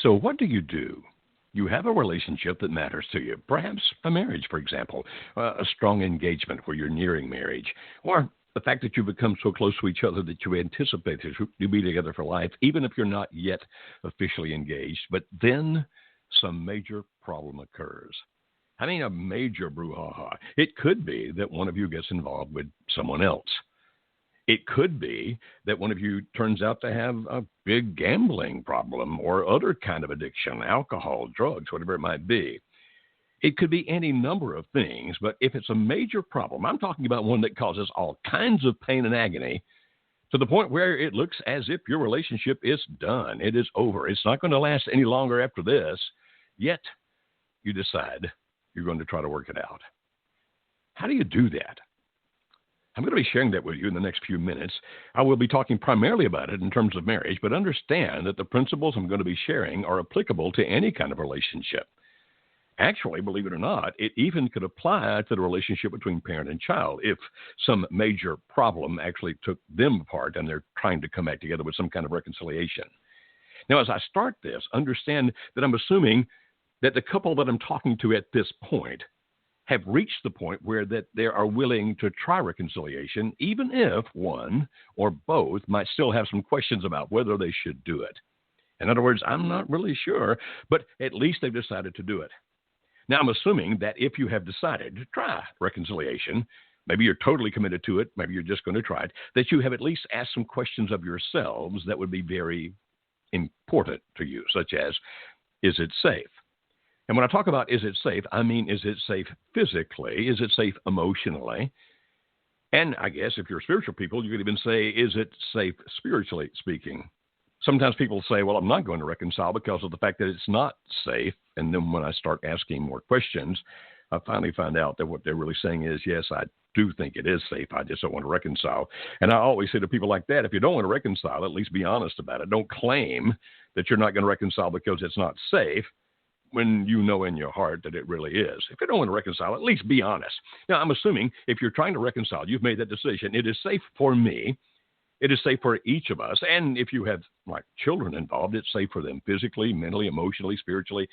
So what do? You have a relationship that matters to you, perhaps a marriage, for example, a strong engagement where you're nearing marriage, or the fact that you become so close to each other that you anticipate that you'll be together for life, even if you're not yet officially engaged. But then some major problem occurs. I mean, a major brouhaha. It could be that one of you gets involved with someone else. It could be that one of you turns out to have a big gambling problem or other kind of addiction, alcohol, drugs, whatever it might be. It could be any number of things, but if it's a major problem, I'm talking about one that causes all kinds of pain and agony to the point where it looks as if your relationship is done. It is over. It's not going to last any longer after this. Yet you decide you're going to try to work it out. How do you do that? I'm going to be sharing that with you in the next few minutes. I will be talking primarily about it in terms of marriage, but understand that the principles I'm going to be sharing are applicable to any kind of relationship. Actually, believe it or not, it even could apply to the relationship between parent and child if some major problem actually took them apart and they're trying to come back together with some kind of reconciliation. Now, as I start this, understand that I'm assuming that the couple that I'm talking to at this point have reached the point where that they are willing to try reconciliation, even if one or both might still have some questions about whether they should do it. In other words, I'm not really sure, but at least they've decided to do it. Now, I'm assuming that if you have decided to try reconciliation, maybe you're totally committed to it, maybe you're just going to try it, that you have at least asked some questions of yourselves that would be very important to you, such as, is it safe? And when I talk about is it safe, I mean, is it safe physically? Is it safe emotionally? And I guess if you're spiritual people, you could even say, is it safe spiritually speaking? Sometimes people say, well, I'm not going to reconcile because of the fact that it's not safe. And then when I start asking more questions, I finally find out that what they're really saying is, yes, I do think it is safe. I just don't want to reconcile. And I always say to people like that, if you don't want to reconcile, at least be honest about it. Don't claim that you're not going to reconcile because it's not safe when you know in your heart that it really is. If you don't want to reconcile, at least be honest. Now, I'm assuming if you're trying to reconcile, you've made that decision. It is safe for me. It is safe for each of us. And if you have like children involved, it's safe for them physically, mentally, emotionally, spiritually.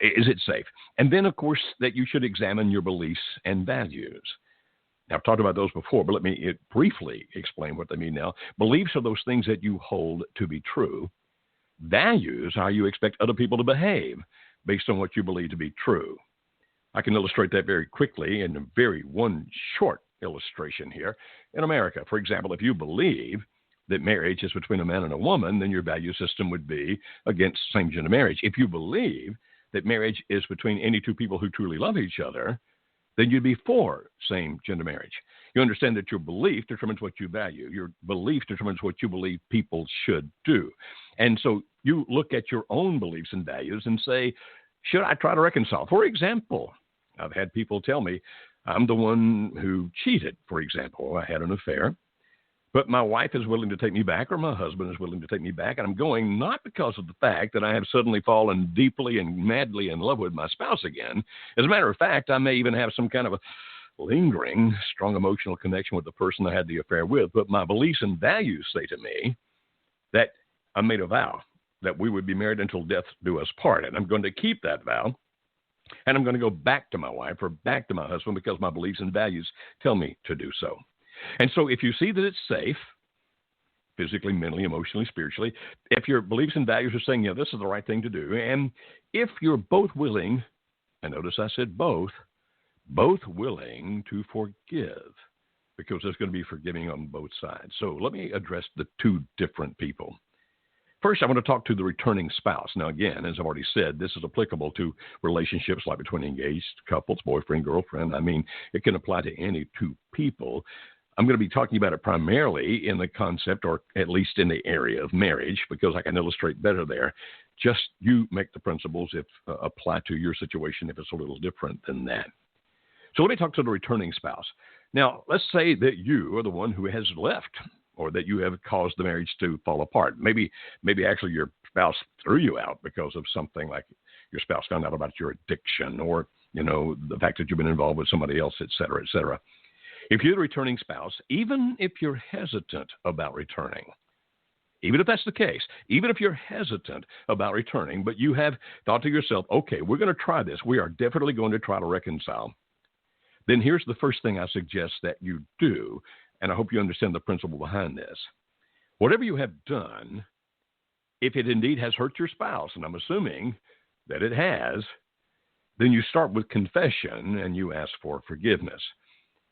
Is it safe? And then, of course, that you should examine your beliefs and values. Now, I've talked about those before, but let me briefly explain what they mean now. Beliefs are those things that you hold to be true. Values are how you expect other people to behave based on what you believe to be true. I can illustrate that very quickly in one short illustration here. In America, for example, if you believe that marriage is between a man and a woman, then your value system would be against same-gender marriage. If you believe that marriage is between any two people who truly love each other, then you'd be for same-gender marriage. You understand that your belief determines what you value. Your belief determines what you believe people should do. And so you look at your own beliefs and values and say, should I try to reconcile? For example, I've had people tell me I'm the one who cheated, for example. I had an affair, but my wife is willing to take me back or my husband is willing to take me back. And I'm going not because of the fact that I have suddenly fallen deeply and madly in love with my spouse again. As a matter of fact, I may even have some kind of a lingering, strong emotional connection with the person I had the affair with. But my beliefs and values say to me that I made a vow that we would be married until death do us part. And I'm going to keep that vow. And I'm going to go back to my wife or back to my husband because my beliefs and values tell me to do so. And so if you see that it's safe, physically, mentally, emotionally, spiritually, if your beliefs and values are saying, yeah, this is the right thing to do, and if you're both willing, and notice I said both willing to forgive, because there's going to be forgiving on both sides. So let me address the two different people. First, I want to talk to the returning spouse. Now, again, as I've already said, this is applicable to relationships like between engaged couples, boyfriend, girlfriend. I mean, it can apply to any two people. I'm going to be talking about it primarily in the concept, or at least in the area of marriage, because I can illustrate better there. Just you make the principles apply to your situation if it's a little different than that. So let me talk to the returning spouse. Now, let's say that you are the one who has left, or that you have caused the marriage to fall apart. Maybe actually your spouse threw you out because of something, like your spouse found out about your addiction, or, the fact that you've been involved with somebody else, et cetera, et cetera. If you're the returning spouse, even if you're hesitant about returning, Even if that's the case, even if you're hesitant about returning, but you have thought to yourself, okay, we're going to try this. We are definitely going to try to reconcile. Then here's the first thing I suggest that you do, and I hope you understand the principle behind this. Whatever you have done, if it indeed has hurt your spouse, and I'm assuming that it has, then you start with confession and you ask for forgiveness.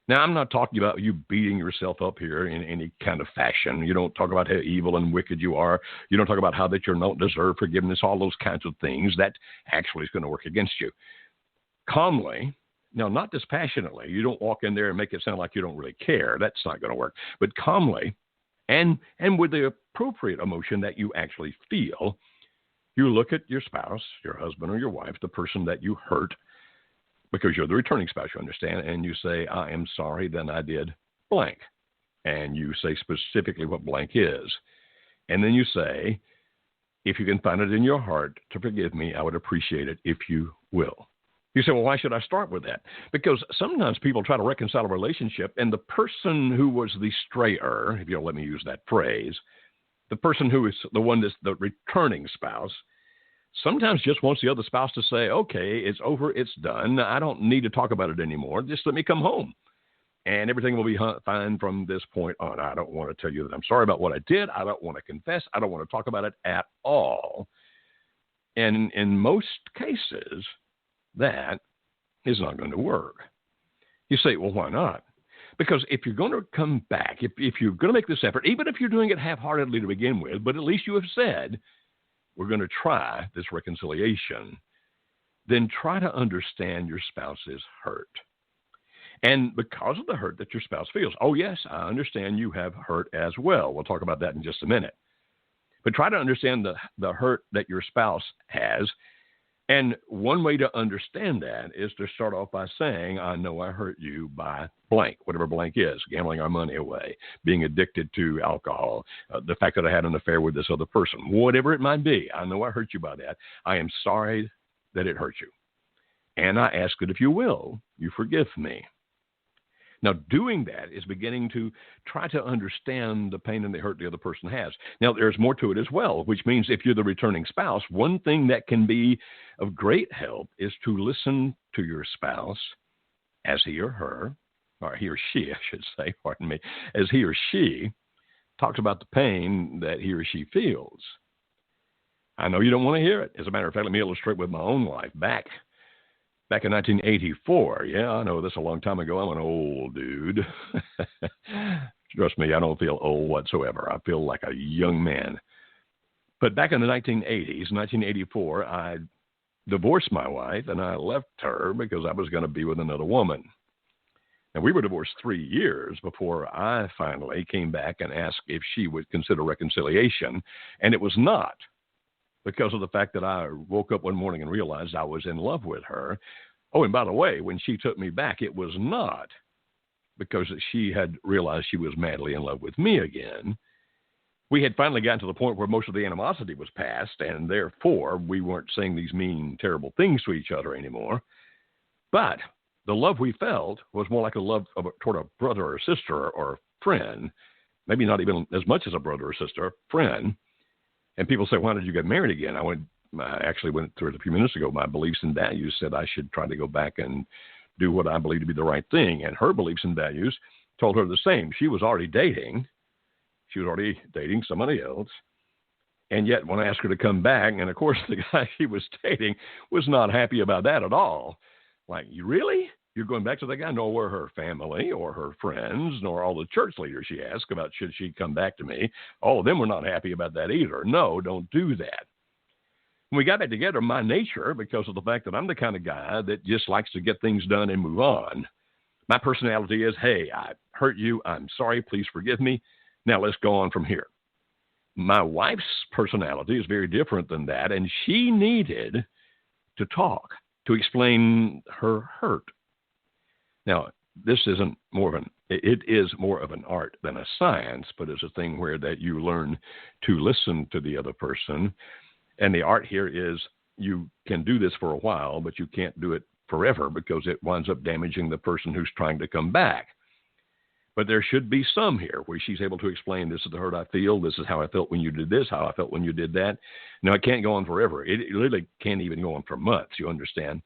Now, I'm not talking about you beating yourself up here in any kind of fashion. You don't talk about how evil and wicked you are. You don't talk about how that you don't deserve forgiveness, all those kinds of things. That actually is going to work against you. Calmly, now not dispassionately. You don't walk in there and make it sound like you don't really care. That's not going to work. But calmly and with the appropriate emotion that you actually feel, you look at your spouse, your husband or your wife, the person that you hurt, because you're the returning spouse, you understand, and you say, I am sorry, then I did blank. And you say specifically what blank is. And then you say, if you can find it in your heart to forgive me, I would appreciate it if you will. You say, well, why should I start with that? Because sometimes people try to reconcile a relationship, and the person who was the strayer, if you'll let me use that phrase, the person who is the one that's the returning spouse, sometimes just wants the other spouse to say, okay, it's over, it's done. I don't need to talk about it anymore. Just let me come home. And everything will be fine from this point on. I don't want to tell you that I'm sorry about what I did. I don't want to confess. I don't want to talk about it at all. And in most cases, that is not going to work. You say, well, why not? Because if you're going to come back, if you're going to make this effort, even if you're doing it half-heartedly to begin with, but at least you have said, we're going to try this reconciliation, then try to understand your spouse's hurt. And because of the hurt that your spouse feels, oh, yes, I understand you have hurt as well. We'll talk about that in just a minute. But try to understand the hurt that your spouse has. And one way to understand that is to start off by saying, I know I hurt you by blank, whatever blank is, gambling our money away, being addicted to alcohol, the fact that I had an affair with this other person, whatever it might be. I know I hurt you by that. I am sorry that it hurt you. And I ask that if you will, you forgive me. Now, doing that is beginning to try to understand the pain and the hurt the other person has. Now, there's more to it as well, which means if you're the returning spouse, one thing that can be of great help is to listen to your spouse as he or her, or he or she, I should say, pardon me, as he or she talks about the pain that he or she feels. I know you don't want to hear it. As a matter of fact, let me illustrate with my own life. Back in 1984, yeah, I know this a long time ago. I'm an old dude. Trust me, I don't feel old whatsoever. I feel like a young man. But back in the 1980s, 1984, I divorced my wife, and I left her because I was going to be with another woman. And we were divorced 3 years before I finally came back and asked if she would consider reconciliation, and it was not. Because of the fact that I woke up one morning and realized I was in love with her. Oh, and by the way, when she took me back, it was not because she had realized she was madly in love with me again. We had finally gotten to the point where most of the animosity was past, and therefore we weren't saying these mean, terrible things to each other anymore. But the love we felt was more like a love toward a brother or sister or a friend, maybe not even as much as a brother or sister, a friend. And people say, why did you get married again? I actually went through it a few minutes ago. My beliefs and values said I should try to go back and do what I believe to be the right thing. And her beliefs and values told her the same. She was already dating. She was already dating somebody else. And yet when I asked her to come back, and of course the guy she was dating was not happy about that at all. Like, you really? You're going back to the guy? Nor were her family or her friends, nor all the church leaders she asked about should she come back to me. All of them were not happy about that either. No, don't do that. When we got back together, my nature, because of the fact that I'm the kind of guy that just likes to get things done and move on, my personality is, hey, I hurt you. I'm sorry. Please forgive me. Now let's go on from here. My wife's personality is very different than that, and she needed to talk to explain her hurt. Now, this isn't it is more of an art than a science, but it's a thing where that you learn to listen to the other person. And the art here is you can do this for a while, but you can't do it forever because it winds up damaging the person who's trying to come back. But there should be some here where she's able to explain, this is the hurt I feel, this is how I felt when you did this, how I felt when you did that. Now, it can't go on forever. It literally can't even go on for months, you understand.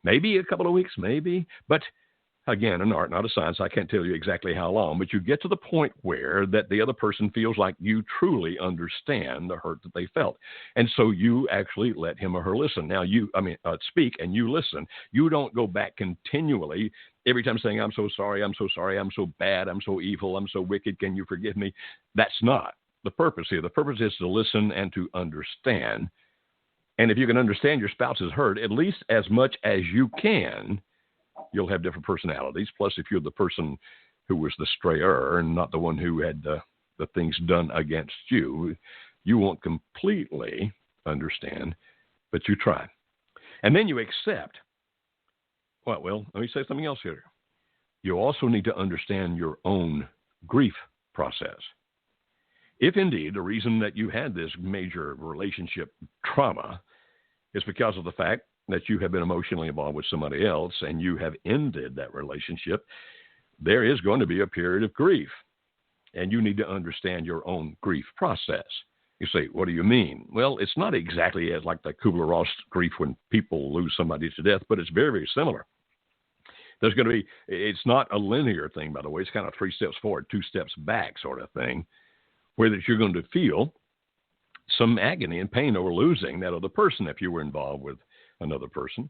Maybe a couple of weeks, maybe. But again, an art, not a science. I can't tell you exactly how long. But you get to the point where that the other person feels like you truly understand the hurt that they felt. And so you actually let him or her listen. Now, speak and you listen. You don't go back continually every time saying, I'm so sorry, I'm so sorry, I'm so bad, I'm so evil, I'm so wicked, can you forgive me? That's not the purpose here. The purpose is to listen and to understand. And if you can understand your spouse's hurt, at least as much as you can, you'll have different personalities. Plus, if you're the person who was the strayer and not the one who had the things done against you, you won't completely understand, but you try. And then you accept. Well, let me say something else here. You also need to understand your own grief process. If indeed the reason that you had this major relationship trauma is because of the fact that you have been emotionally involved with somebody else and you have ended that relationship, there is going to be a period of grief. And you need to understand your own grief process. You say, what do you mean? Well, it's not exactly as like the Kubler-Ross grief when people lose somebody to death, but it's very, very similar. There's going to be, it's not a linear thing, by the way. It's kind of 3 steps forward, 2 steps back sort of thing, where that you're going to feel some agony and pain over losing that other person if you were involved with another person.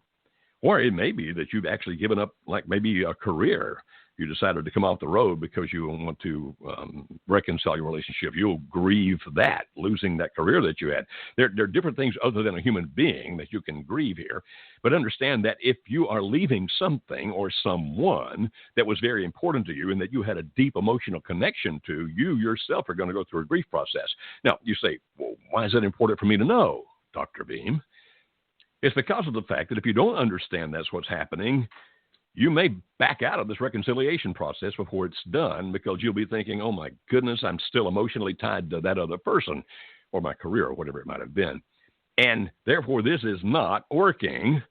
Or it may be that you've actually given up, like maybe a career. You decided to come off the road because you want to reconcile your relationship. You'll grieve that, losing that career that you had. There are different things other than a human being that you can grieve here. But understand that if you are leaving something or someone that was very important to you and that you had a deep emotional connection to, you yourself are going to go through a grief process. Now, you say, well, why is that important for me to know, Dr. Beam? It's because of the fact that if you don't understand that's what's happening, you may back out of this reconciliation process before it's done because you'll be thinking, oh, my goodness, I'm still emotionally tied to that other person or my career or whatever it might have been. And therefore, this is not working.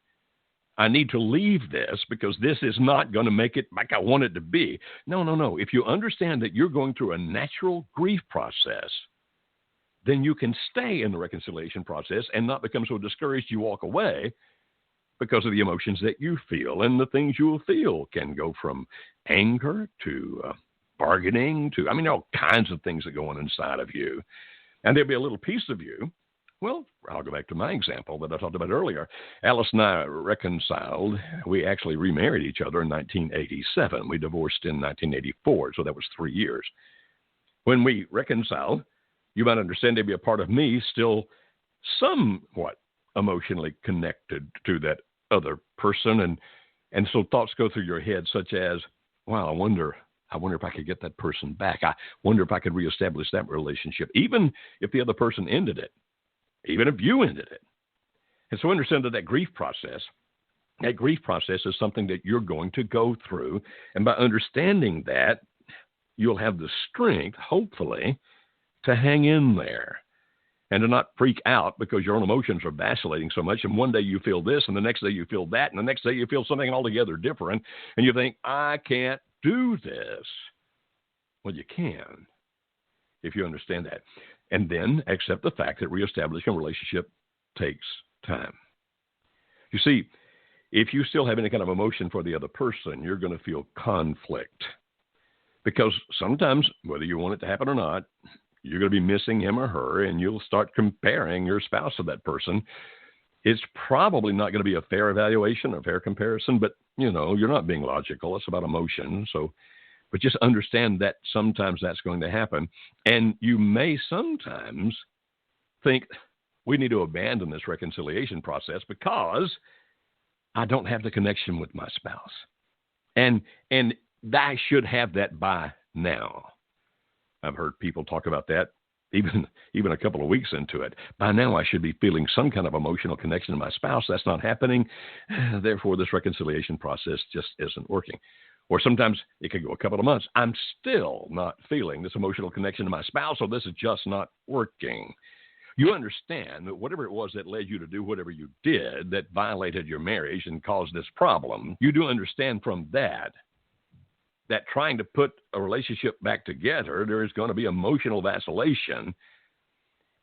I need to leave this because this is not going to make it like I want it to be. No. If you understand that you're going through a natural grief process, then you can stay in the reconciliation process and not become so discouraged you walk away because of the emotions that you feel. And the things you will feel can go from anger to bargaining to, all kinds of things that go on inside of you. And there'll be a little piece of you. Well, I'll go back to my example that I talked about earlier. Alice and I reconciled. We actually remarried each other in 1987. We divorced in 1984, so that was 3 years. When we reconciled, you might understand there'd be a part of me still somewhat emotionally connected to that other person. And so thoughts go through your head such as, wow, I wonder if I could get that person back. I wonder if I could reestablish that relationship, even if the other person ended it, even if you ended it. And so understand that grief process is something that you're going to go through. And by understanding that, you'll have the strength, hopefully, to hang in there and to not freak out because your own emotions are vacillating so much. And one day you feel this, and the next day you feel that, and the next day you feel something altogether different. And you think, I can't do this. Well, you can if you understand that. And then accept the fact that reestablishing a relationship takes time. You see, if you still have any kind of emotion for the other person, you're going to feel conflict. Because sometimes, whether you want it to happen or not, you're going to be missing him or her, and you'll start comparing your spouse to that person. It's probably not going to be a fair evaluation, a fair comparison, but, you're not being logical. It's about emotion. But just understand that sometimes that's going to happen. And you may sometimes think, we need to abandon this reconciliation process because I don't have the connection with my spouse. And I should have that by now. I've heard people talk about that even a couple of weeks into it. By now, I should be feeling some kind of emotional connection to my spouse. That's not happening. Therefore, this reconciliation process just isn't working. Or sometimes it could go a couple of months. I'm still not feeling this emotional connection to my spouse, so this is just not working. You understand that whatever it was that led you to do whatever you did that violated your marriage and caused this problem, you do understand from that that trying to put a relationship back together, there is going to be emotional vacillation,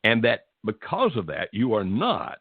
and that because of that, you are not